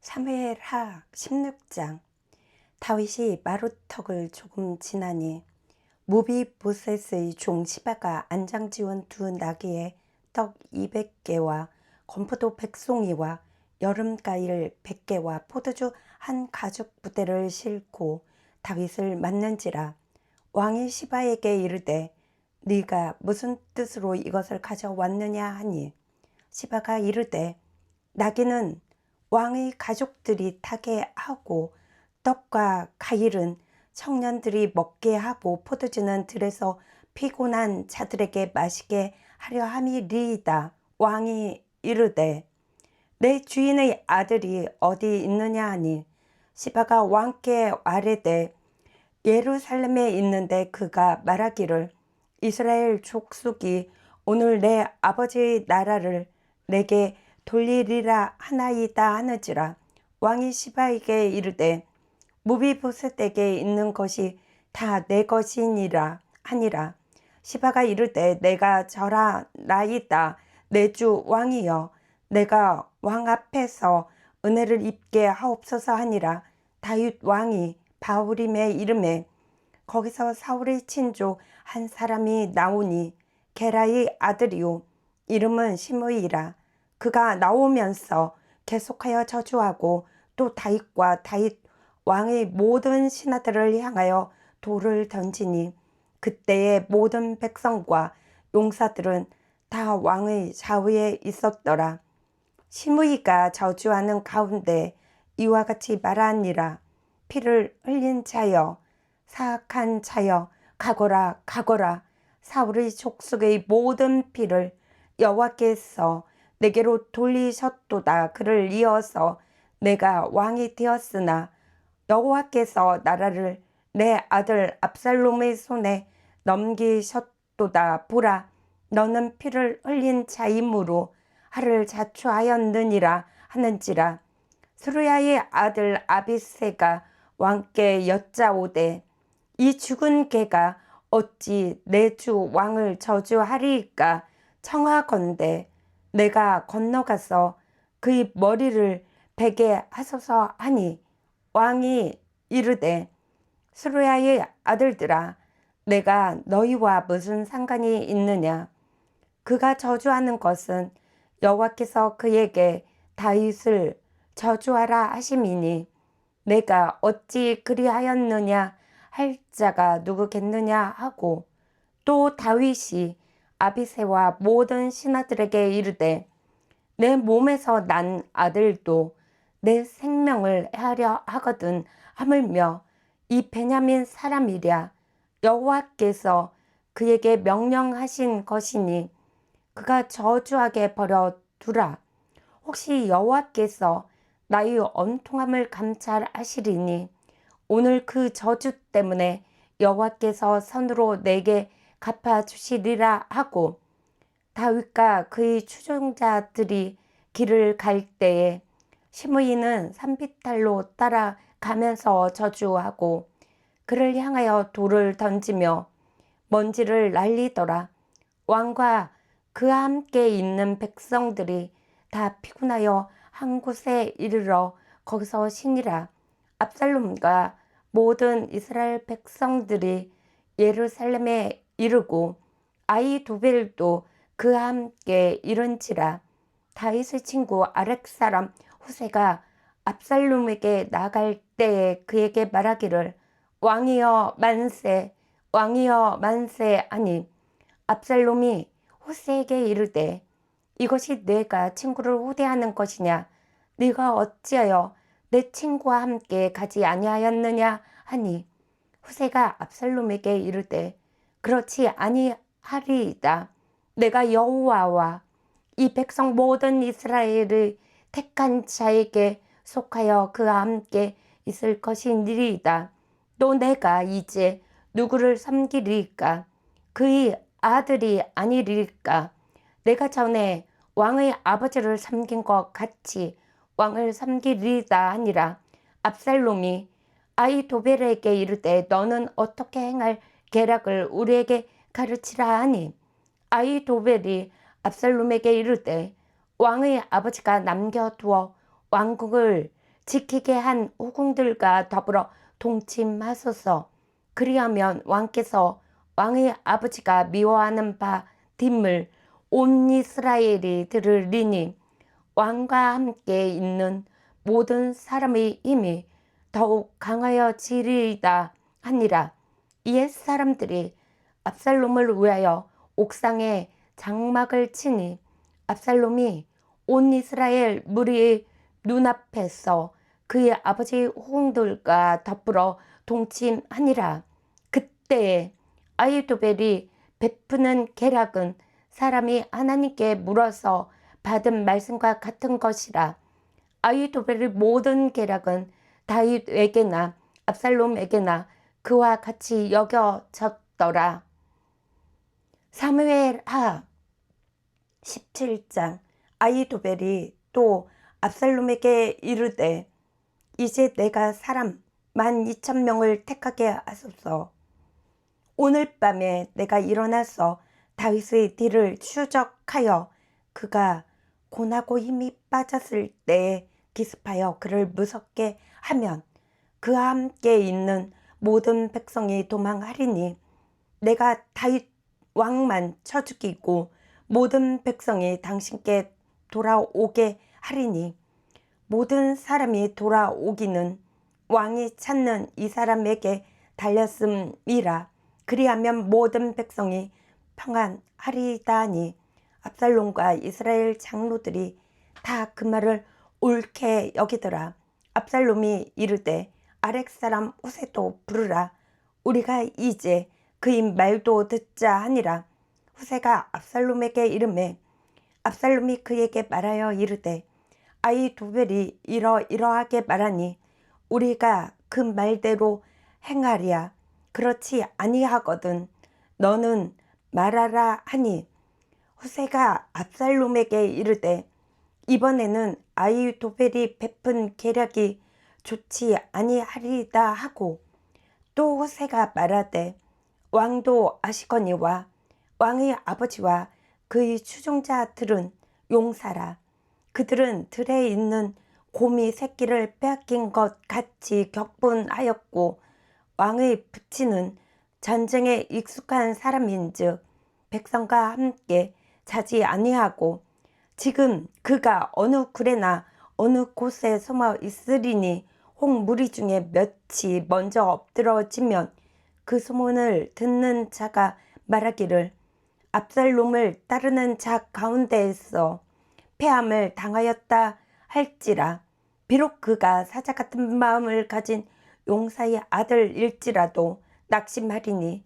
사무엘하 16장. 다윗이 마루턱을 조금 지나니 무비보셋의 종 시바가 안장 지운 두 나귀에 떡 200개와 건포도 100송이와 여름가일 100개와 포도주 한 가죽 부대를 싣고 다윗을 맞는지라. 왕이 시바에게 이르되 네가 무슨 뜻으로 이것을 가져왔느냐 하니, 시바가 이르되 나귀는 왕의 가족들이 타게 하고 떡과 과일은 청년들이 먹게 하고 포도주는 들에서 피곤한 자들에게 마시게 하려 함이리이다. 왕이 이르되 내 주인의 아들이 어디 있느냐 하니, 시바가 왕께 아뢰되 예루살렘에 있는데 그가 말하기를 이스라엘 족속이 오늘 내 아버지의 나라를 내게 돌리리라 하나이다 하는지라. 왕이 시바에게 이르되 무비보셋에게 있는 것이 다 내 것이니라 하니라. 시바가 이르되 내가 절하나이다. 내 주 왕이여, 내가 왕 앞에서 은혜를 입게 하옵소서 하니라. 다윗 왕이 바후림에 이름에 거기서 사울의 친족 한 사람이 나오니 게라의 아들이요 이름은 시므이라. 그가 나오면서 계속하여 저주하고 또 다윗과 다윗 왕의 모든 신하들을 향하여 돌을 던지니, 그때의 모든 백성과 용사들은 다 왕의 좌우에 있었더라. 시므이가 저주하는 가운데 이와 같이 말하니라. 피를 흘린 자여, 사악한 자여, 가거라 가거라. 사울의 족속의 모든 피를 여호와께서 내게로 돌리셨도다. 그를 이어서 내가 왕이 되었으나 여호와께서 나라를 내 아들 압살롬의 손에 넘기셨도다. 보라, 너는 피를 흘린 자이므로 하를 자초하였느니라 하는지라. 스루야의 아들 아비새가 왕께 여짜오되 이 죽은 개가 어찌 내 주 왕을 저주하리이까? 청하건대 내가 건너가서 그의 머리를 베게 하소서 하니, 왕이 이르되 스루야의 아들들아, 내가 너희와 무슨 상관이 있느냐? 그가 저주하는 것은 여호와께서 그에게 다윗을 저주하라 하심이니 내가 어찌 그리하였느냐 할 자가 누구겠느냐 하고, 또 다윗이 아비새와 모든 신하들에게 이르되 내 몸에서 난 아들도 내 생명을 해하려 하거든. 하물며 이 베냐민 사람이랴. 여호와께서 그에게 명령하신 것이니 그가 저주하게 버려두라. 혹시 여호와께서 나의 언통함을 감찰하시리니 오늘 그 저주 때문에 여호와께서 선으로 내게 갚아주시리라 하고, 다윗과 그의 추종자들이 길을 갈 때에 시므이는 산비탈로 따라가면서 저주하고 그를 향하여 돌을 던지며 먼지를 날리더라. 왕과 그와 함께 있는 백성들이 다 피곤하여 한 곳에 이르러 거기서 쉬니라. 압살롬과 모든 이스라엘 백성들이 예루살렘에 이르고 아히도벨도 그와 함께 이른지라. 다윗의 친구 아렉 사람 후세가 압살롬에게 나갈 때에 그에게 말하기를 왕이여 만세, 왕이여 만세 하니, 압살롬이 후세에게 이르되 이것이 내가 친구를 후대하는 것이냐? 네가 어찌하여 내 친구와 함께 가지 아니하였느냐 하니, 후세가 압살롬에게 이르되 그렇지 아니하리이다. 내가 여호와와 이 백성 모든 이스라엘의 택한 자에게 속하여 그와 함께 있을 것이니이다. 또 내가 이제 누구를 섬기리까? 그의 아들이 아니리까? 내가 전에 왕의 아버지를 섬긴 것 같이 왕을 섬기리이다 하니라. 압살롬이 아히도벨에게 이르되 너는 어떻게 행할 계략을 우리에게 가르치라 하니, 아히도벨이 압살롬에게 이르되 왕의 아버지가 남겨두어 왕국을 지키게 한 후궁들과 더불어 동침하소서. 그리하면 왕께서 왕의 아버지가 미워하는 바 됨을 온 이스라엘이 들으리니 왕과 함께 있는 모든 사람의 힘이 더욱 강하여지리이다 하니라. 이에 사람들이 압살롬을 위하여 옥상에 장막을 치니 압살롬이 온 이스라엘 무리의 눈앞에서 그의 아버지 후궁들과 더불어 동침하니라. 그때에 아히도벨이 베푸는 계략은 사람이 하나님께 물어서 받은 말씀과 같은 것이라. 아히도벨의 모든 계략은 다윗에게나 압살롬에게나 그와 같이 여겨졌더라. 사무엘하 17장. 아히도벨이 또 압살롬에게 이르되 이제 내가 사람 12,000명을 택하게 하소서. 오늘 밤에 내가 일어나서 다윗의 뒤를 추적하여 그가 고나고 힘이 빠졌을 때에 기습하여 그를 무섭게 하면 그와 함께 있는 모든 백성이 도망하리니 내가 다윗 왕만 쳐 죽이고 모든 백성이 당신께 돌아오게 하리니 모든 사람이 돌아오기는 왕이 찾는 이 사람에게 달렸음이라. 그리하면 모든 백성이 평안하리다니. 압살롬과 이스라엘 장로들이 다 그 말을 옳게 여기더라. 압살롬이 이르되 아렉 사람 후세도 부르라. 우리가 이제 그의 말도 듣자 하니라. 후세가 압살롬에게 이르매 압살롬이 그에게 말하여 이르되 아히도벨이 이러이러하게 말하니 우리가 그 말대로 행하리야. 그렇지 아니하거든 너는 말하라 하니 후세가 압살롬에게 이르되 이번에는 아히도벨이 베푼 계략이 좋지 아니하리이다 하고 또 후세가 말하되 왕도 아시거니와 왕의 아버지와 그의 추종자들은 용사라. 그들은 들에 있는 곰이 새끼를 빼앗긴 것 같이 격분하였고 왕의 부친은 전쟁에 익숙한 사람인즉 백성과 함께 자지 아니하고 지금 그가 어느 굴에나 어느 곳에 숨어 있으리니 혹 무리 중에 몇이 먼저 엎드러지면 그 소문을 듣는 자가 말하기를 압살롬을 따르는 자 가운데에서 패함을 당하였다 할지라. 비록 그가 사자 같은 마음을 가진 용사의 아들일지라도 낙심하리니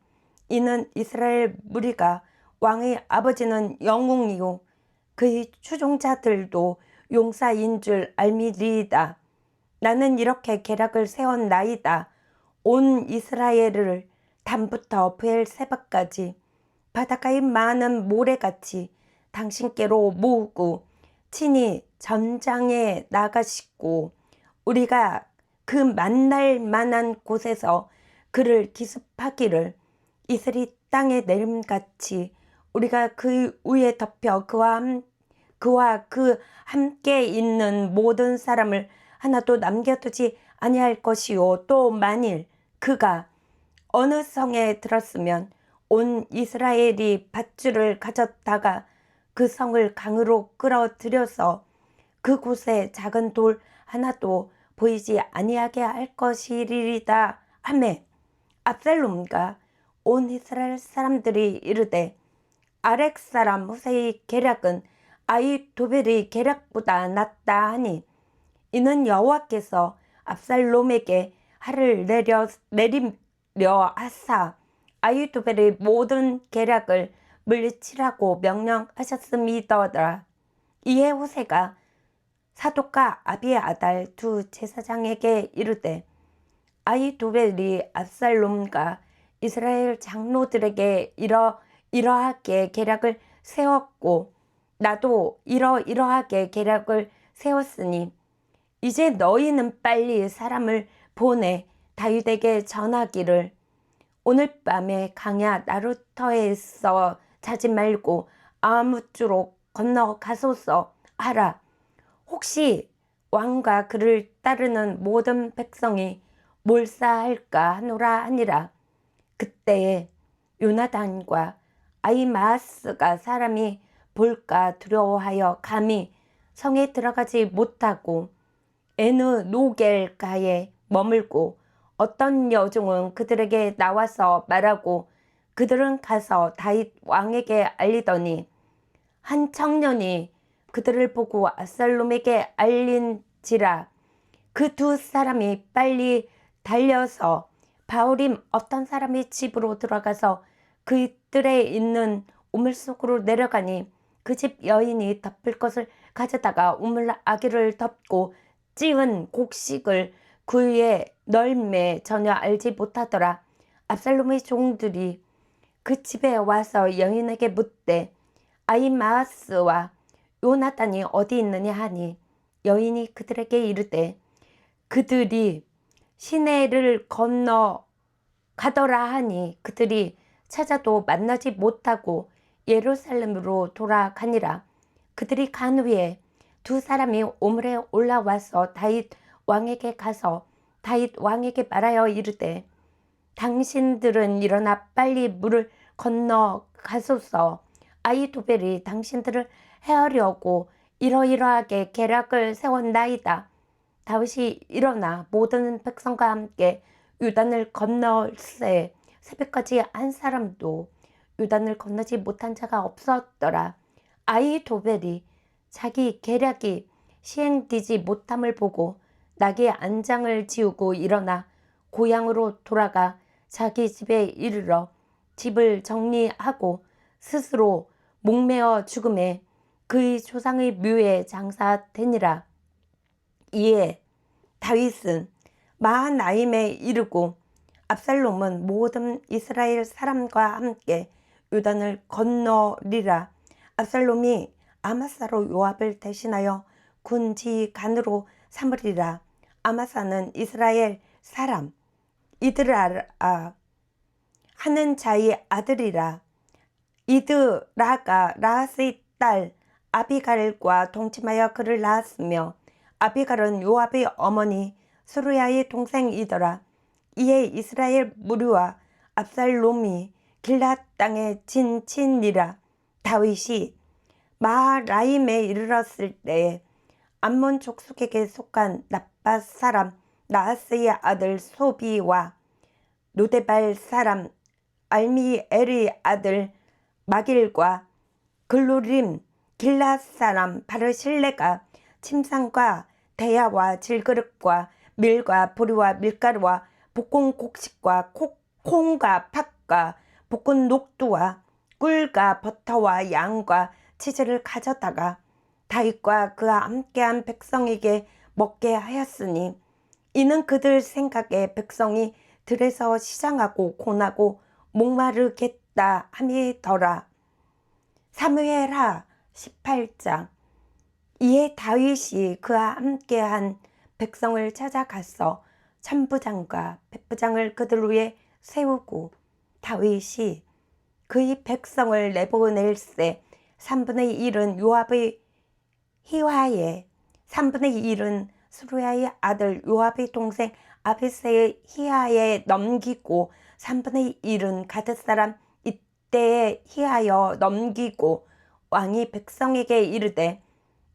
이는 이스라엘 무리가 왕의 아버지는 영웅이요 그의 추종자들도 용사인 줄 알미리이다. 나는 이렇게 계략을 세웠나이다. 온 이스라엘을 단부터 브엘세바까지 바닷가의 많은 모래같이 당신께로 모으고 친히 전장에 나가시고 우리가 그 만날 만한 곳에서 그를 기습하기를 이슬이 땅에 내림같이 우리가 그 위에 덮여 그와 그 함께 있는 모든 사람을 하나도 남겨두지 아니할 것이요 또 만일 그가 어느 성에 들었으면 온 이스라엘이 밧줄을 가졌다가 그 성을 강으로 끌어들여서 그곳에 작은 돌 하나도 보이지 아니하게 할 것이리이다 하매 압살롬과 온 이스라엘 사람들이 이르되 아렉 사람 후세의 계략은 아히도벨의 계략보다 낫다 하니 이는 여호와께서 압살롬에게 할을 내리려 하사 아히도벨의 모든 계략을 물리치라고 명령하셨음이더라. 이에 후세가 사독과 아비아달 두 제사장에게 이르되 아히도벨이 압살롬과 이스라엘 장로들에게 이러이러하게 계략을 세웠고 나도 이러이러하게 계략을 세웠으니 이제 너희는 빨리 사람을 보내 다윗에게 전하기를 오늘 밤에 강야 나루터에서 자지 말고 아무쪼록 건너가소서 하라. 혹시 왕과 그를 따르는 모든 백성이 몰사할까 하노라 하니라. 그때에 요나단과 아히마아스가 사람이 볼까 두려워하여 감히 성에 들어가지 못하고 에느 노겔가에 머물고 어떤 여종은 그들에게 나와서 말하고 그들은 가서 다윗 왕에게 알리더니 한 청년이 그들을 보고 압살롬에게 알린지라. 그 두 사람이 빨리 달려서 바울임 어떤 사람이 집으로 들어가서 그들에 있는 우물 속으로 내려가니 그 집 여인이 덮을 것을 가져다가 우물 아기를 덮고 찌은 곡식을 그 위에 널매 전혀 알지 못하더라. 압살롬의 종들이 그 집에 와서 여인에게 묻되 아히마아스와 요나단이 어디 있느냐 하니 여인이 그들에게 이르되 그들이 시내를 건너 가더라 하니 그들이 찾아도 만나지 못하고 예루살렘으로 돌아가니라. 그들이 간 후에 두 사람이 오물에 올라와서 다윗 왕에게 가서 다윗 왕에게 말하여 이르되 당신들은 일어나 빨리 물을 건너 가소서. 아히도벨이 당신들을 해하려고 이러이러하게 계략을 세웠나이다. 다윗이 일어나 모든 백성과 함께 요단을 건널세 새벽까지 한 사람도 요단을 건너지 못한 자가 없었더라. 아히도벨이 자기 계략이 시행되지 못함을 보고 낙의 안장을 지우고 일어나 고향으로 돌아가 자기 집에 이르러 집을 정리하고 스스로 목매어 죽음에 그의 조상의 묘에 장사되니라. 이에 다윗은 마하나임에 이르고 압살롬은 모든 이스라엘 사람과 함께 요단을 건너리라. 압살롬이 아마사로 요압을 대신하여 군 지휘관으로 삼으리라. 아마사는 이스라엘 사람 이드라 하는 자의 아들이라. 이드라가 라스의 딸 아비갈과 동침하여 그를 낳았으며 아비갈은 요압의 어머니 스루야의 동생이더라. 이에 이스라엘 무리와 압살롬이 길앗 땅에 진친이라. 다윗이 마하라임에 이르렀을 때에 암몬 족속에게 속한 납밧 사람 나하스의 아들 소비와 노데발 사람 알미엘의 아들 마길과 글루림 길앗 사람 바르실레가 침상과 대야와 질그릇과 밀과 보리와 밀가루와 볶은 곡식과 콩과 팥과 볶은 녹두와 꿀과 버터와 양과 치즈를 가져다가 다윗과 그와 함께한 백성에게 먹게 하였으니 이는 그들 생각에 백성이 들에서 시장하고 고나고 목마르겠다 함이더라. 사무엘하 18장. 이에 다윗이 그와 함께한 백성을 찾아가서 천부장과 백부장을 그들 위에 세우고 다윗이 그의 백성을 내보낼세 3분의 1은 요압의 히와에 3분의 1은 스루야의 아들 요압의 동생 아비새의 히야에 넘기고 3분의 1은 가드 사람 이때에 히하여 넘기고 왕이 백성에게 이르되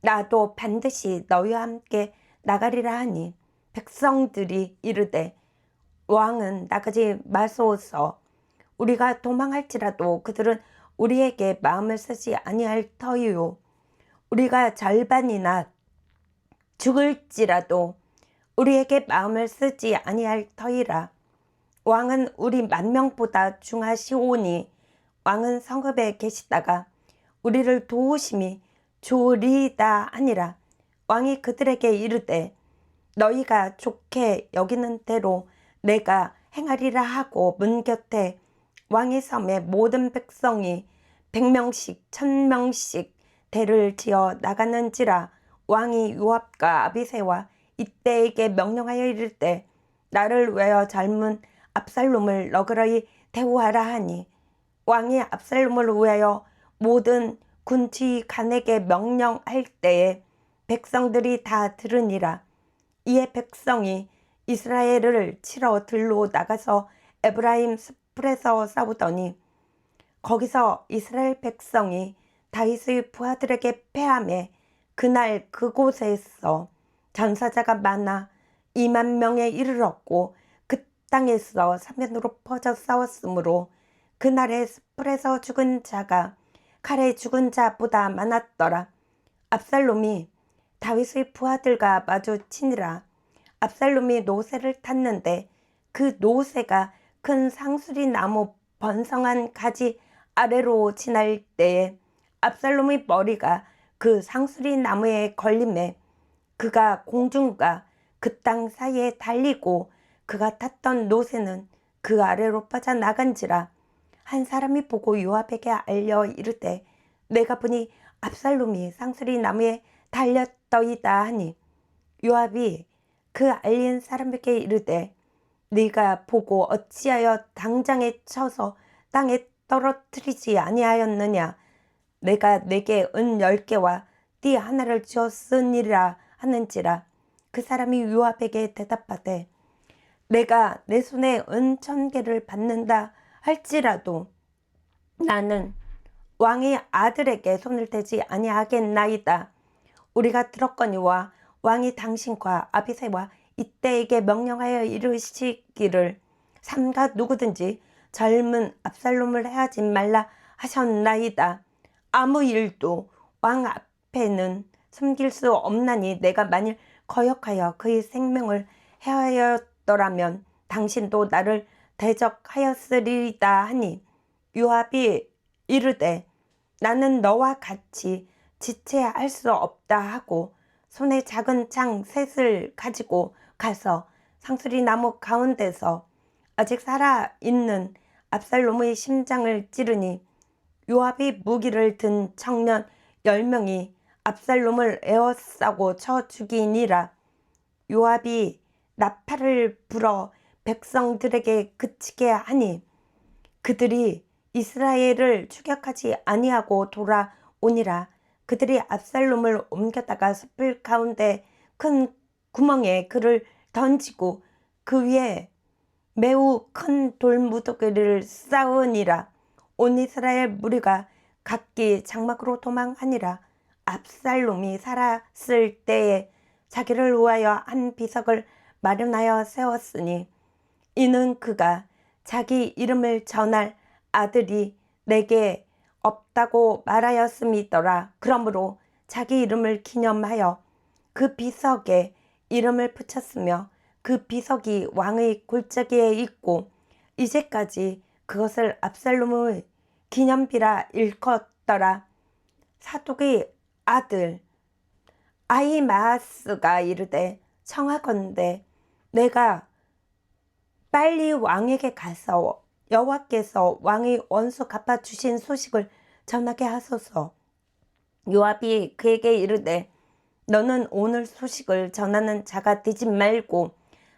나도 반드시 너희와 함께 나가리라 하니 백성들이 이르되 왕은 나가지 마소서. 우리가 도망할지라도 그들은 우리에게 마음을 쓰지 아니할 터이요. 우리가 절반이나 죽을지라도 우리에게 마음을 쓰지 아니할 터이라. 왕은 우리 10,000명보다 중하시오니 왕은 성읍에 계시다가 우리를 도우심이 좋으리이다 하니라. 왕이 그들에게 이르되 너희가 좋게 여기는 대로 내가 행하리라 하고 문 곁에 왕의 섬에 모든 백성이 100명씩 1000명씩 대를 지어 나가는지라. 왕이 요압과 아비새와 이때에게 명령하여 이르되 나를 외어 젊은 압살롬을 너그러이 대우하라 하니 왕이 압살롬을 위하여 모든 군지관에게 명령할 때에 백성들이 다 들으니라. 이에 백성이 이스라엘을 치러 들로 나가서 에브라임 숲풀에서 싸우더니 거기서 이스라엘 백성이 다윗의 부하들에게 패하매 그날 그곳에서 전사자가 많아 2만 명에 이르렀고 그 땅에서 사면으로 퍼져 싸웠으므로 그날의 숲풀에서 죽은 자가 칼에 죽은 자보다 많았더라. 압살롬이 다윗의 부하들과 마주치니라. 압살롬이 노새를 탔는데 그 노새가 큰 상수리 나무 번성한 가지 아래로 지날 때에 압살롬의 머리가 그 상수리 나무에 걸림에 그가 공중과 그 땅 사이에 달리고 그가 탔던 노새는 그 아래로 빠져나간지라. 한 사람이 보고 요압에게 알려 이르되 내가 보니 압살롬이 상수리 나무에 달렸더이다 하니 요압이 그 알린 사람에게 이르되 네가 보고 어찌하여 당장에 쳐서 땅에 떨어뜨리지 아니하였느냐. 내가 내게 은 10개와 띠 하나를 주었으니라 하는지라. 그 사람이 요압에게 대답하되 내가 내 손에 은 1000개를 받는다 할지라도 나는 왕의 아들에게 손을 대지 아니하겠나이다. 우리가 들었거니와 왕이 당신과 아비새와 이때에게 명령하여 이르시기를 삼가 누구든지 젊은 압살롬을 해하지 말라 하셨나이다. 아무 일도 왕 앞에는 숨길 수 없나니 내가 만일 거역하여 그의 생명을 해하였더라면 당신도 나를 대적하였으리이다 하니 요압이 이르되 나는 너와 같이 지체할 수 없다 하고 손에 작은 창 셋을 가지고 가서 상수리 나무 가운데서 아직 살아있는 압살롬의 심장을 찌르니 요압이 무기를 든 청년 10명이 압살롬을 에워싸고 쳐 죽이니라. 요압이 나팔을 불어 백성들에게 그치게 하니 그들이 이스라엘을 추격하지 아니하고 돌아오니라. 그들이 압살롬을 옮겼다가 숲을 가운데 큰 구멍에 그를 던지고 그 위에 매우 큰 돌무더기를 쌓으니라. 온 이스라엘 무리가 각기 장막으로 도망하니라. 압살롬이 살았을 때에 자기를 위하여 한 비석을 마련하여 세웠으니 이는 그가 자기 이름을 전할 아들이 내게 없다고 말하였음이더라. 그러므로 자기 이름을 기념하여 그 비석에 이름을 붙였으며 그 비석이 왕의 골짜기에 있고 이제까지 그것을 압살롬의 기념비라 일컫더라. 사독의 아들 아히마아스가 이르되 청하건대 내가 빨리 왕에게 가서 여호와께서 왕의 원수 갚아주신 소식을 전하게 하소서. 요압이 그에게 이르되 너는 오늘 소식을 전하는 자가 되지 말고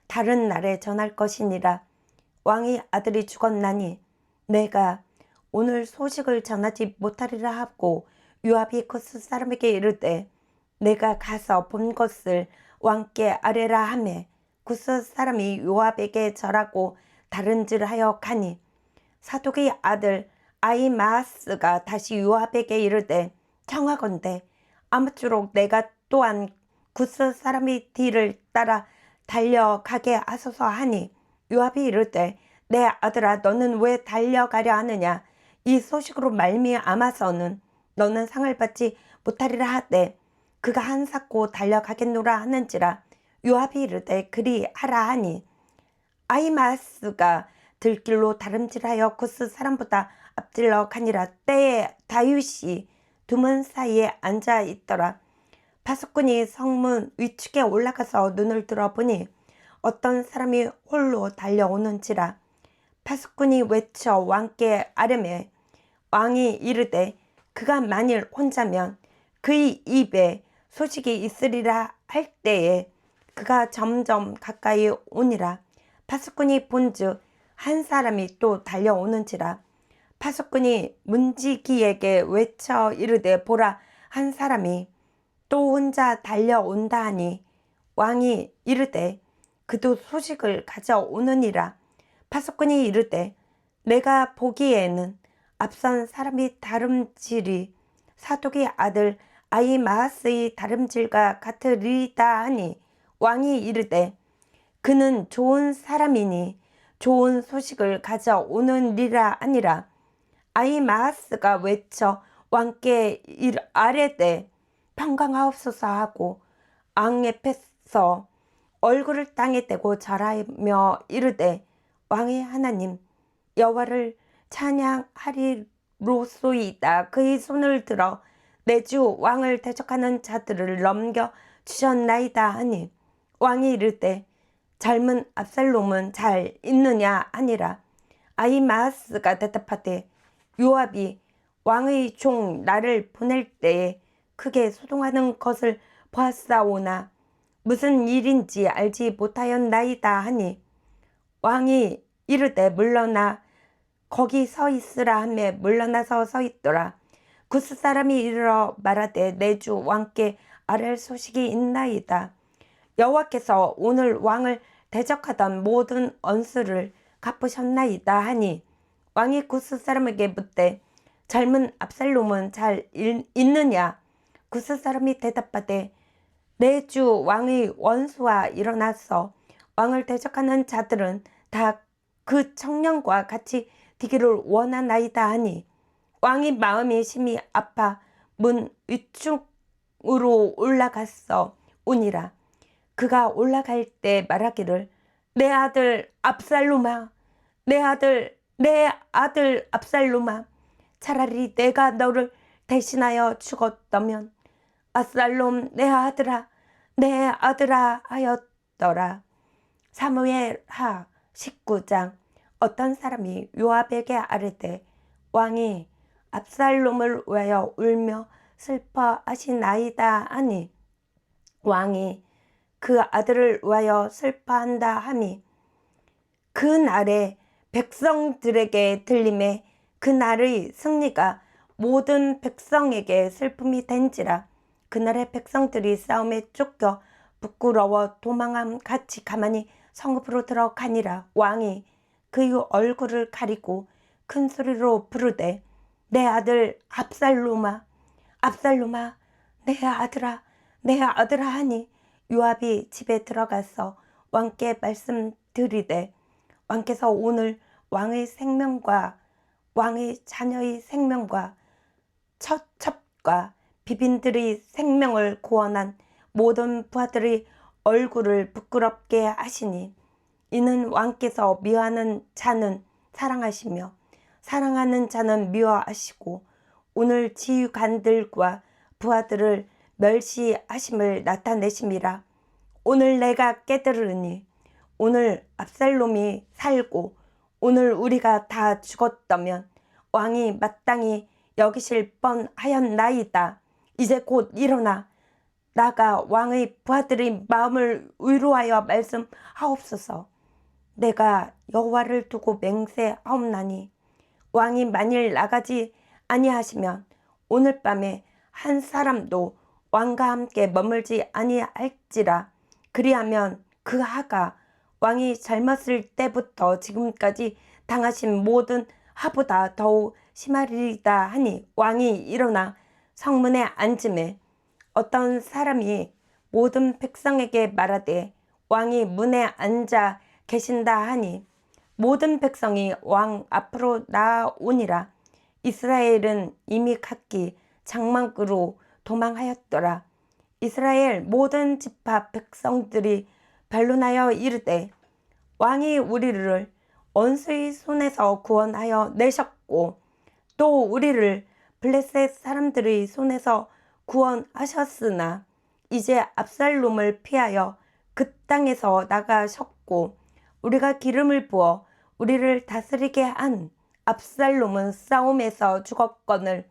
다른 날에 전할 것이니라. 왕의 아들이 죽었나니 내가 오늘 소식을 전하지 못하리라 하고 요압이 구스 사람에게 이르되 내가 가서 본 것을 왕께 아뢰라 하매 구스 사람이 요압에게 절하고 다른질하여 가니 사독의 아들 아히마아스가 다시 요압에게 이르되 청하건대 아무쪼록 내가 또한 구스 사람의 뒤를 따라 달려가게 하소서 하니 요압이 이르되 내 아들아 너는 왜 달려가려 하느냐. 이 소식으로 말미암아서는 너는 상을 받지 못하리라 하되 그가 한사코 달려가겠노라 하는지라. 요압이 이르되 그리하라 하니 아히마아스가 들길로 다름질하여 구스 사람보다 앞질러 가니라. 때에 다윗이 두문 사이에 앉아 있더라. 파수꾼이 성문 위축에 올라가서 눈을 들어보니 어떤 사람이 홀로 달려오는지라. 파수꾼이 외쳐 왕께 아뢰매 왕이 이르되 그가 만일 혼자면 그의 입에 소식이 있으리라 할 때에 그가 점점 가까이 오니라. 파수꾼이 본즉 한 사람이 또 달려오는지라. 파수꾼이 문지기에게 외쳐 이르되 보라 한 사람이 또 혼자 달려온다 하니 왕이 이르되 그도 소식을 가져오느니라. 파수꾼이 이르되 내가 보기에는 앞선 사람이 다름질이 사독의 아들 아히마아스의 다름질과 같으리이다 하니 왕이 이르되 그는 좋은 사람이니 좋은 소식을 가져오느니라 하니라. 아히마아스가 외쳐 왕께 아뢰되 평강하옵소서 하고 왕 앞에서 얼굴을 땅에 대고 절하며 이르되 왕의 하나님 여호와를 찬양하리로소이다. 그의 손을 들어 내 주 왕을 대적하는 자들을 넘겨 주셨나이다 하니 왕이 이르되 젊은 압살롬은 잘 있느냐 하니라. 아히마아스가 대답하되 요압이 왕의 종 나를 보낼 때에 크게 소동하는 것을 보았사오나 무슨 일인지 알지 못하였나이다 하니 왕이 이르되 물러나 거기 서 있으라 하며 물러나서 서 있더라. 구스 사람이 이르러 말하되 내 주 왕께 아랠 소식이 있나이다. 여호와께서 오늘 왕을 대적하던 모든 언수를 갚으셨나이다 하니 왕이 구스 사람에게 묻되 젊은 압살롬은 잘 있느냐? 구스 사람이 대답하되 내 주 왕의 원수와 일어나서 왕을 대적하는 자들은 다 그 청년과 같이 되기를 원하나이다 하니 왕이 마음이 심히 아파 문 위층으로 올라갔어 오니라. 그가 올라갈 때 말하기를 내 아들 압살롬아 내 아들 압살롬아 차라리 내가 너를 대신하여 죽었다면 압살롬 내 아들아 하였더라. 사무엘하 19장. 어떤 사람이 요압에게 아뢰되 왕이 압살롬을 위하여 울며 슬퍼하시나이다 하니 왕이 그 아들을 위하여 슬퍼한다 하니 그 날에 백성들에게 들림에 그 날의 승리가 모든 백성에게 슬픔이 된지라. 그날의 백성들이 싸움에 쫓겨 부끄러워 도망함 같이 가만히 성읍으로 들어가니라. 왕이 그의 얼굴을 가리고 큰 소리로 부르되 내 아들 압살롬아 내 아들아 하니 요압이 집에 들어가서 왕께 말씀드리되 왕께서 오늘 왕의 생명과 왕의 자녀의 생명과 처첩과 비빈들의 생명을 구원한 모든 부하들의 얼굴을 부끄럽게 하시니 이는 왕께서 미워하는 자는 사랑하시며 사랑하는 자는 미워하시고 오늘 지휘관들과 부하들을 멸시하심을 나타내심이라. 오늘 내가 깨달으니 오늘 압살롬이 살고 오늘 우리가 다 죽었다면 왕이 마땅히 여기실 뻔하였나이다. 이제 곧 일어나 나가 왕의 부하들의 마음을 위로하여 말씀하옵소서. 내가 여호와를 두고 맹세하옵나니 왕이 만일 나가지 아니하시면 오늘 밤에 한 사람도 왕과 함께 머물지 아니할지라. 그리하면 그 하가 왕이 젊었을 때부터 지금까지 당하신 모든 하보다 더욱 심하리이다 하니 왕이 일어나 성문에 앉음에 어떤 사람이 모든 백성에게 말하되 왕이 문에 앉아 계신다 하니 모든 백성이 왕 앞으로 나아오니라. 이스라엘은 이미 각기 장막으로 도망하였더라. 이스라엘 모든 지파 백성들이 변론하여 이르되 왕이 우리를 원수의 손에서 구원하여 내셨고 또 우리를 블레셋 사람들의 손에서 구원하셨으나 이제 압살롬을 피하여 그 땅에서 나가셨고 우리가 기름을 부어 우리를 다스리게 한 압살롬은 싸움에서 죽었거늘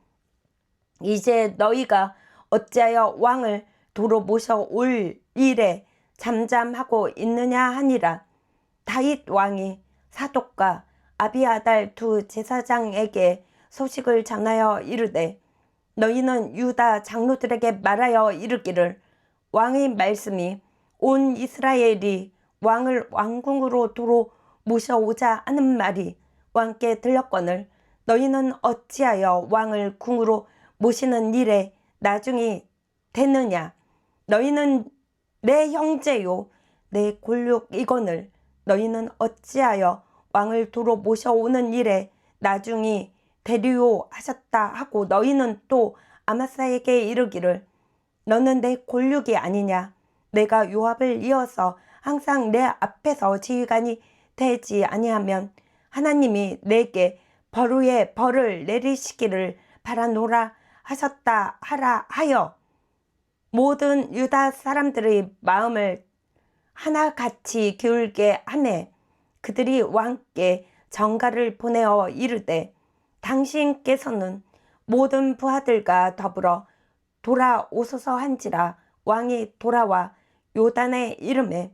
이제 너희가 어찌하여 왕을 도로 모셔올 일에 잠잠하고 있느냐 하니라. 다윗 왕이 사독과 아비아달 두 제사장에게 소식을 전하여 이르되 너희는 유다 장로들에게 말하여 이르기를 왕의 말씀이 온 이스라엘이 왕을 왕궁으로 도로 모셔오자 하는 말이 왕께 들렸거늘 너희는 어찌하여 왕을 궁으로 모시는 일에 나중이 되느냐. 너희는 내 형제요 내 골육이거늘 너희는 어찌하여 왕을 도로 모셔오는 일에 나중이 되리요 하셨다 하고 너희는 또 아마사에게 이르기를 너는 내 골육이 아니냐. 내가 요압을 이어서 항상 내 앞에서 지휘관이 되지 아니하면 하나님이 내게 벌 위에 벌을 내리시기를 바라노라 하셨다 하라 하여 모든 유다 사람들의 마음을 하나같이 기울게 하매 그들이 왕께 전가를 보내어 이르되 당신께서는 모든 부하들과 더불어 돌아오소서 한지라. 왕이 돌아와 요단에 이르매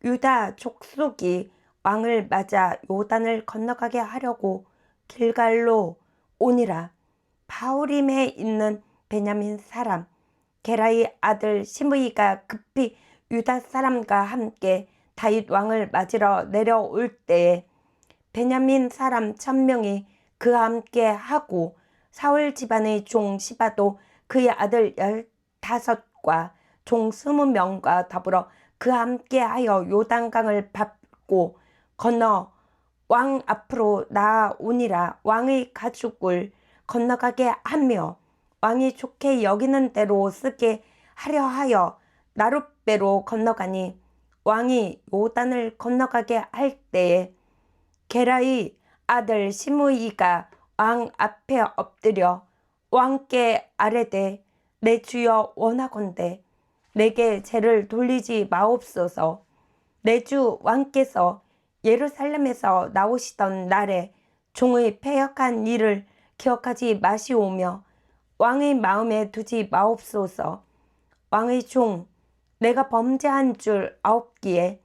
유다 족속이 왕을 맞아 요단을 건너가게 하려고 길갈로 오니라. 바후림에 있는 베냐민 사람 게라의 아들 시므이가 급히 유다 사람과 함께 다윗 왕을 맞으러 내려올 때에 베냐민 사람 1000명이 그와 함께 하고 사울 집안의 종 시바도 그의 아들 15과 종 20명과 더불어 그와 함께 하여 요단강을 밟고 건너 왕 앞으로 나아오니라. 왕의 가축을 건너가게 하며 왕이 좋게 여기는 대로 쓰게 하려 하여 나룻배로 건너가니 왕이 요단을 건너가게 할 때에 게라의 아들 시므이가 왕 앞에 엎드려 왕께 아뢰되 내 주여 원하건대 내게 죄를 돌리지 마옵소서. 내 주 왕께서 예루살렘에서 나오시던 날에 종의 패역한 일을 기억하지 마시오며 왕의 마음에 두지 마옵소서. 왕의 종 내가 범죄한 줄 아옵기에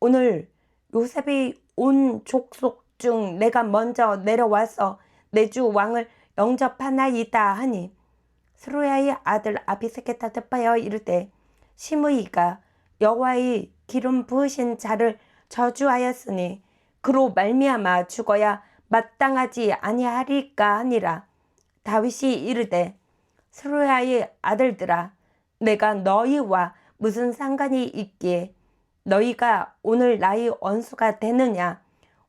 오늘 요셉의 온 족속 중 내가 먼저 내려와서 내 주 왕을 영접하나이다 하니 스루야의 아들 아비새가 대답하여 이르되 시므이가 여호와의 기름 부으신 자를 저주하였으니 그로 말미암아 죽어야 마땅하지 아니하리까 하니라. 다윗이 이르되 스루야의 아들들아 내가 너희와 무슨 상관이 있기에 너희가 오늘 나의 원수가 되느냐.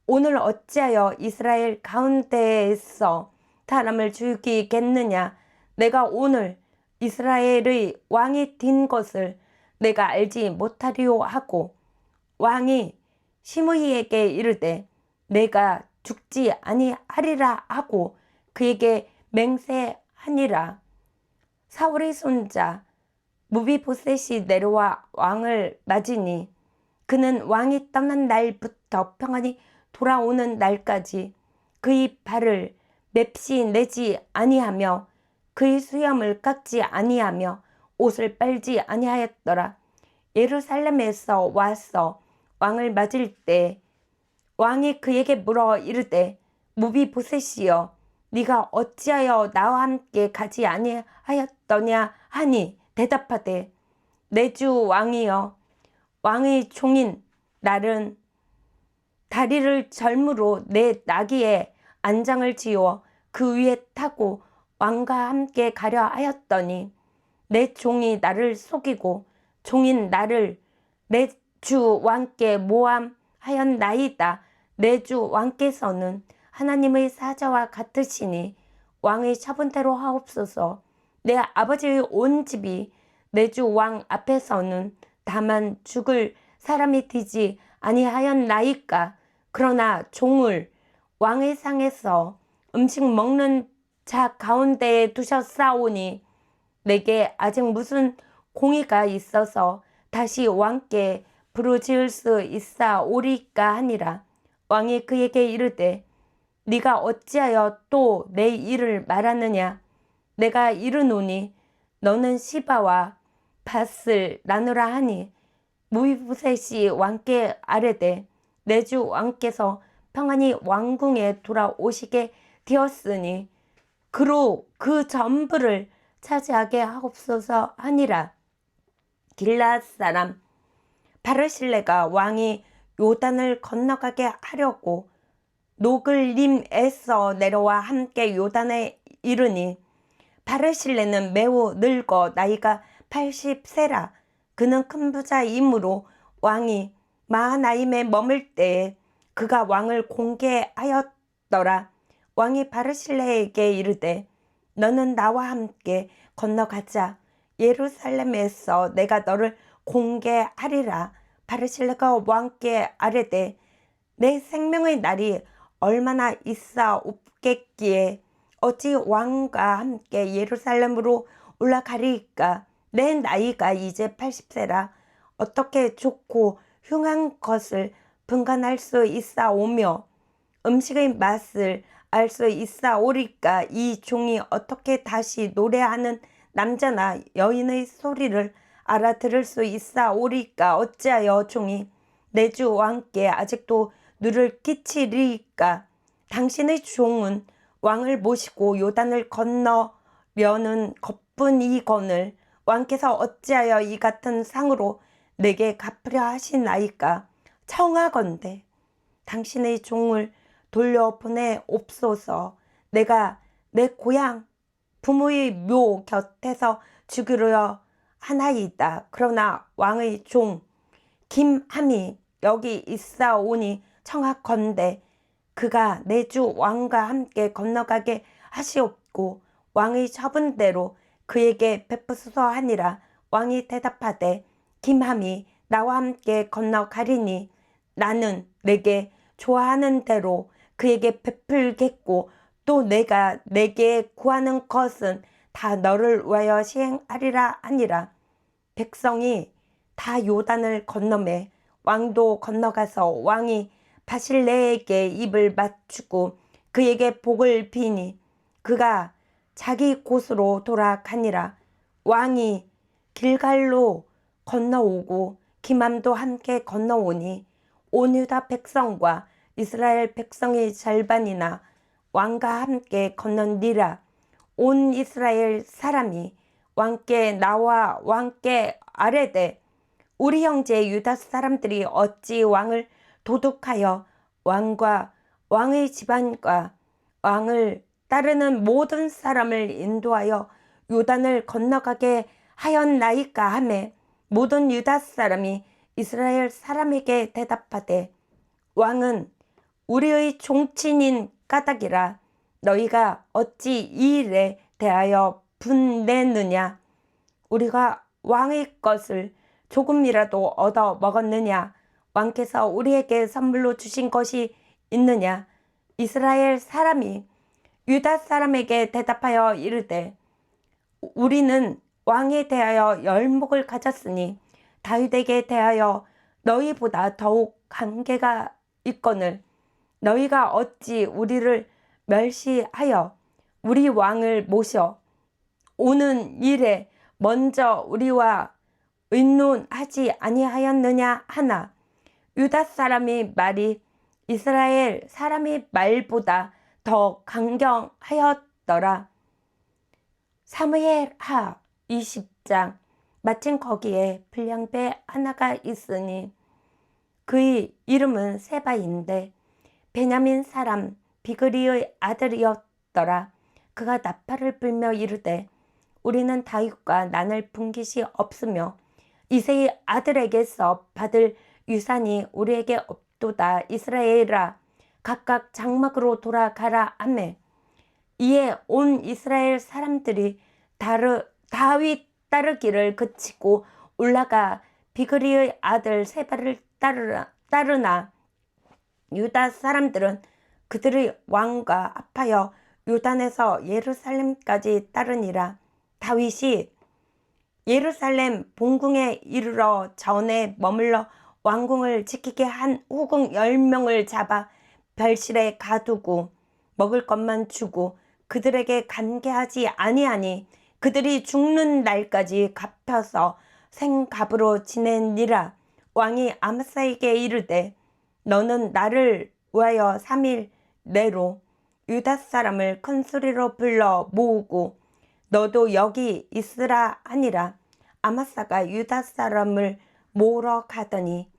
오늘 어찌하여 이스라엘 가운데에서 사람을 죽이겠느냐. 내가 오늘 이스라엘의 왕이 된 것을 내가 알지 못하리오 하고 왕이 시므이에게 이르되 내가 죽지 아니하리라 하고 그에게 맹세하니라. 사울의 손자 무비보셋이 내려와 왕을 맞으니 그는 왕이 떠난 날부터 평안히 돌아오는 날까지 그의 발을 맵시 내지 아니하며 그의 수염을 깎지 아니하며 옷을 빨지 아니하였더라. 예루살렘에서 와서 왕을 맞을 때 왕이 그에게 물어 이르되 무비보셋이여 네가 어찌하여 나와 함께 가지 아니하였더냐 하니 대답하되 내 주 왕이여 왕의 종인 날은 다리를 절무로 내 나귀에 안장을 지어 그 위에 타고 왕과 함께 가려 하였더니 내 종이 나를 속이고 종인 나를 내 주 왕께 모함하였나이다. 내 주 왕께서는 하나님의 사자와 같으시니 왕의 처분대로 하옵소서. 내 아버지의 온 집이 내 주 왕 앞에서는 다만 죽을 사람이 되지 아니하였나이까. 그러나 종을 왕의 상에서 음식 먹는 자 가운데에 두셨사오니 내게 아직 무슨 공의가 있어서 다시 왕께 부르지을 수 있사오리까 하니라. 왕이 그에게 이르되 네가 어찌하여 또 내 일을 말하느냐. 내가 이르노니 너는 시바와 밭을 나누라 하니 무비보셋이 왕께 아뢰되 내 주 왕께서 평안히 왕궁에 돌아오시게 되었으니 그로 그 전부를 차지하게 하옵소서 하니라. 길앗 사람 바르실레가 왕이 요단을 건너가게 하려고 노글림에서 내려와 함께 요단에 이르니 바르실레는 매우 늙어 나이가 80세라. 그는 큰 부자이므로 왕이 마하나임에 머물 때에 그가 왕을 공개하였더라. 왕이 바르실레에게 이르되 너는 나와 함께 건너가자. 예루살렘에서 내가 너를 공개하리라. 바르실레가 왕께 아뢰되 내 생명의 날이 얼마나 있사옵겠기에 어찌 왕과 함께 예루살렘으로 올라가리이까. 내 나이가 이제 80세라. 어떻게 좋고 흉한 것을 분간할 수 있사오며 음식의 맛을 알 수 있사오리까. 이 종이 어떻게 다시 노래하는 남자나 여인의 소리를 알아들을 수 있사오리까. 어찌하여 종이 내 주 왕께 아직도 누를 끼치리까. 당신의 종은 왕을 모시고 요단을 건너려는 것뿐이거늘 왕께서 어찌하여 이 같은 상으로 내게 갚으려 하시나이까. 청하건대 당신의 종을 돌려보내옵소서. 내가 내 고향 부모의 묘 곁에서 죽으려 하나이다. 그러나 왕의 종 김함이 여기 있사오니 청하건대 그가 내 주 왕과 함께 건너가게 하시옵고 왕의 처분대로 그에게 베푸소서 하니라. 왕이 대답하되 김함이 나와 함께 건너가리니 나는 내게 좋아하는 대로 그에게 베풀겠고 또 내가 내게 구하는 것은 다 너를 위하여 시행하리라 하니라. 백성이 다 요단을 건너매 왕도 건너가서 왕이 바실레에게 입을 맞추고 그에게 복을 비니 그가 자기 곳으로 돌아가니라. 왕이 길갈로 건너오고 김함도 함께 건너오니 온 유다 백성과 이스라엘 백성의 절반이나 왕과 함께 건너니라. 온 이스라엘 사람이 왕께 나와 왕께 아뢰되 우리 형제 유다 사람들이 어찌 왕을 도둑하여 왕과 왕의 집안과 왕을 따르는 모든 사람을 인도하여 요단을 건너가게 하였나이까 하매 모든 유다 사람이 이스라엘 사람에게 대답하되 왕은 우리의 종친인 까닭이라. 너희가 어찌 이 일에 대하여 분내느냐. 우리가 왕의 것을 조금이라도 얻어 먹었느냐. 왕께서 우리에게 선물로 주신 것이 있느냐. 이스라엘 사람이 유다 사람에게 대답하여 이르되 우리는 왕에 대하여 열목을 가졌으니 다윗에게 대하여 너희보다 더욱 관계가 있거늘 너희가 어찌 우리를 멸시하여 우리 왕을 모셔 오는 일에 먼저 우리와 의논하지 아니하였느냐 하나. 유다 사람의 말이 이스라엘 사람의 말보다 더 강경하였더라. 사무엘하 20장. 마침 거기에 불량배 하나가 있으니 그의 이름은 세바인데 베냐민 사람 비그리의 아들이었더라. 그가 나팔을 불며 이르되 우리는 다윗과 나눌 분깃이 없으며 이새의 아들에게서 받을 유산이 우리에게 없도다. 이스라엘아 각각 장막으로 돌아가라 하매 이에 온 이스라엘 사람들이 다윗 따르기를 그치고 올라가 비그리의 아들 세바를 따르나 유다 사람들은 그들의 왕과 합하여 요단에서 예루살렘까지 따르니라. 다윗이 예루살렘 본궁에 이르러 전에 머물러 왕궁을 지키게 한 후궁 10명을 잡아 별실에 가두고 먹을 것만 주고 그들에게 간계하지 아니하니 그들이 죽는 날까지 갚혀서 생갑으로 지내니라. 왕이 아마사에게 이르되 너는 나를 위하여 3일 내로 유다 사람을 큰 소리로 불러 모으고 너도 여기 있으라 하니라. 아마사가 유다 사람을 모으러 가더니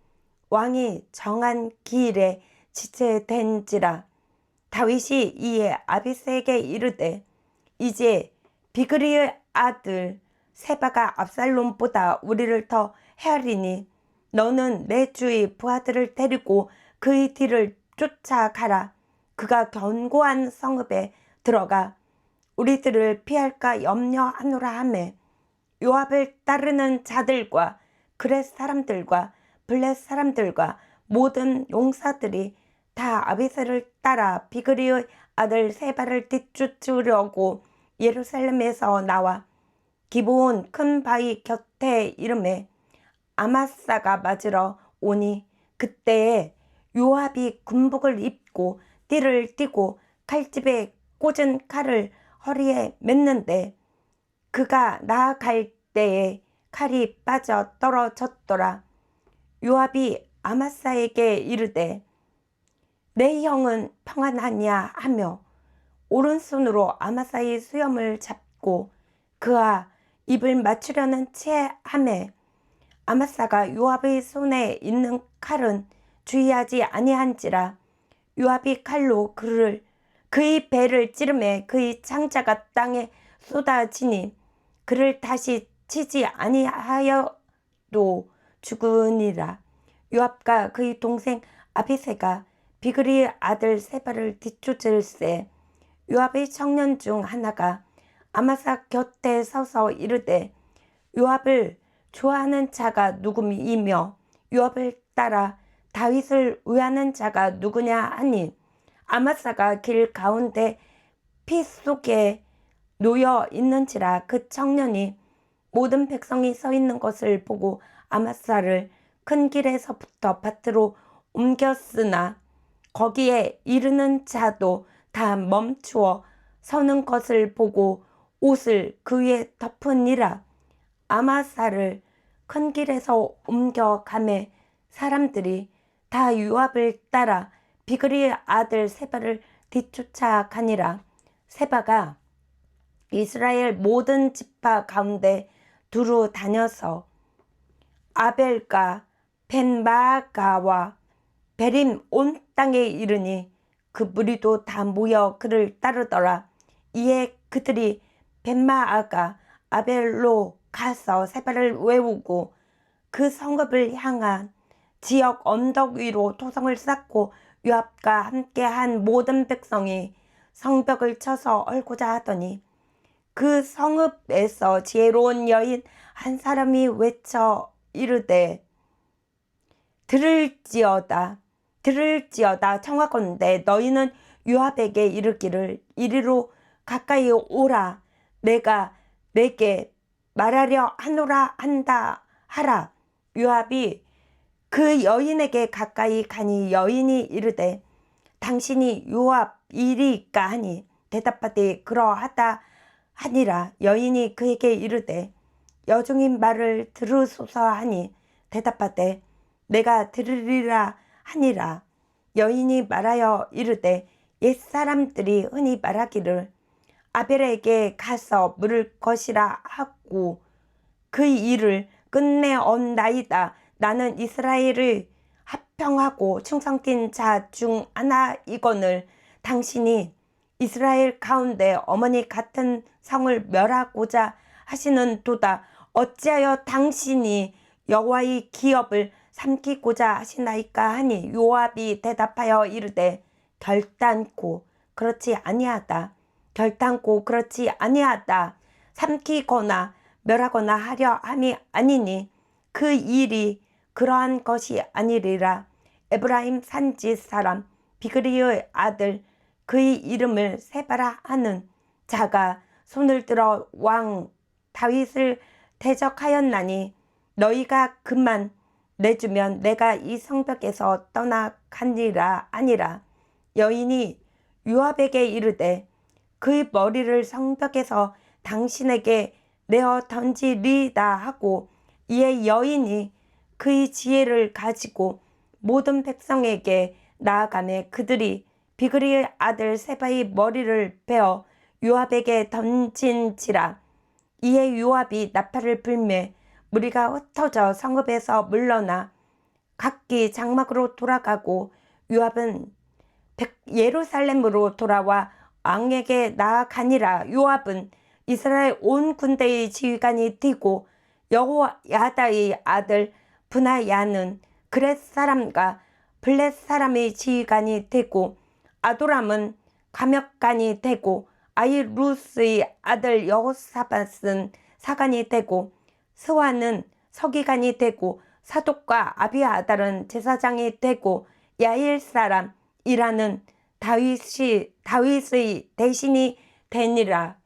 왕이 정한 기일에 지체된지라. 다윗이 이에 아비새에게 이르되 이제 비그리의 아들 세바가 압살롬보다 우리를 더 헤아리니 너는 내 주의 부하들을 데리고 그의 뒤를 쫓아가라. 그가 견고한 성읍에 들어가 우리들을 피할까 염려하노라 하매 요압을 따르는 자들과 그렛 사람들과 블렛 사람들과 모든 용사들이 다 아비새를 따라 비그리의 아들 세바를 뒤쫓으려고 예루살렘에서 나와 기브온 큰 바위 곁에 이름에 아마사가 맞으러 오니 그때에 요압이 군복을 입고 띠를 띠고 칼집에 꽂은 칼을 허리에 맸는데 그가 나아갈 때에 칼이 빠져 떨어졌더라. 요압이 아마사에게 이르되 내 형은 평안하냐 하며 오른손으로 아마사의 수염을 잡고 그와 입을 맞추려는 채 하매 아마사가 요압의 손에 있는 칼은 주의하지 아니한지라. 요압이 칼로 그의 배를 찌르매 그의 창자가 땅에 쏟아지니 그를 다시 치지 아니하여도 죽으니라. 요압과 그의 동생 아비새가 비그리의 아들 세바를 뒤쫓을세 요압의 청년 중 하나가 아마사 곁에 서서 이르되 요압을 좋아하는 자가 누구이며 요압을 따라 다윗을 위하는 자가 누구냐 하니 아마사가 길 가운데 피 속에 놓여 있는지라. 그 청년이 모든 백성이 서 있는 것을 보고 아마사를 큰 길에서부터 밭으로 옮겼으나 거기에 이르는 자도 다 멈추어 서는 것을 보고 옷을 그 위에 덮으니라. 아마사를 큰 길에서 옮겨가매 사람들이 다 요압을 따라 비그리의 아들 세바를 뒤쫓아가니라. 세바가 이스라엘 모든 지파 가운데 두루 다녀서 아벨과 벤마가와 베림 온 땅에 이르니 그 무리도 다 모여 그를 따르더라. 이에 그들이 벤마아가 아벨로 가서 세바를 외우고 그 성읍을 향한 지역 언덕 위로 토성을 쌓고 요압과 함께한 모든 백성이 성벽을 쳐서 얽고자 하더니 그 성읍에서 지혜로운 여인 한 사람이 외쳐 이르되 들을지어다 청하건대 너희는 요압에게 이르기를 이리로 가까이 오라. 내가 내게 말하려 하노라 한다 하라. 요압이 그 여인에게 가까이 가니 여인이 이르되 당신이 요압이리까 하니 대답하되 그러하다 하니라. 여인이 그에게 이르되 여종인 말을 들으소서 하니 대답하되 내가 들으리라 하니라. 여인이 말하여 이르되 옛사람들이 흔히 말하기를 아벨에게 가서 물을 것이라 하고 그 일을 끝내온나이다. 나는 이스라엘을 합평하고 충성된 자 중 하나이거늘 당신이 이스라엘 가운데 어머니 같은 성을 멸하고자 하시는 도다. 어찌하여 당신이 여호와의 기업을 삼키고자 하시나이까 하니 요압이 대답하여 이르되 결단코 그렇지 아니하다. 삼키거나 멸하거나 하려 함이 아니니 그 일이 그러한 것이 아니리라. 에브라임 산지 사람 비그리의 아들 그의 이름을 세바라 하는 자가 손을 들어 왕 다윗을 대적하였나니 너희가 그만 내주면 내가 이 성벽에서 떠나가니라 하니라. 여인이 요압에게 이르되 그의 머리를 성벽에서 당신에게 내어 던지리다 하고 이에 여인이 그의 지혜를 가지고 모든 백성에게 나아가매 그들이 비그리 아들 세바의 머리를 베어 요압에게 던진지라. 이에 요압이 나팔을 불매 무리가 흩어져 성읍에서 물러나 각기 장막으로 돌아가고 요압은 예루살렘으로 돌아와 왕에게 나아가니라. 요압은 이스라엘 온 군대의 지휘관이 되고 여호야다의 아들 브나야는 그렛 사람과 블렛 사람의 지휘관이 되고 아도람은 감역관이 되고 아이루스의 아들 여호사밧은 사관이 되고 스와는 서기관이 되고 사독과 아비아달은 제사장이 되고 야일 사람 이라는 다윗의 대신이 되니라.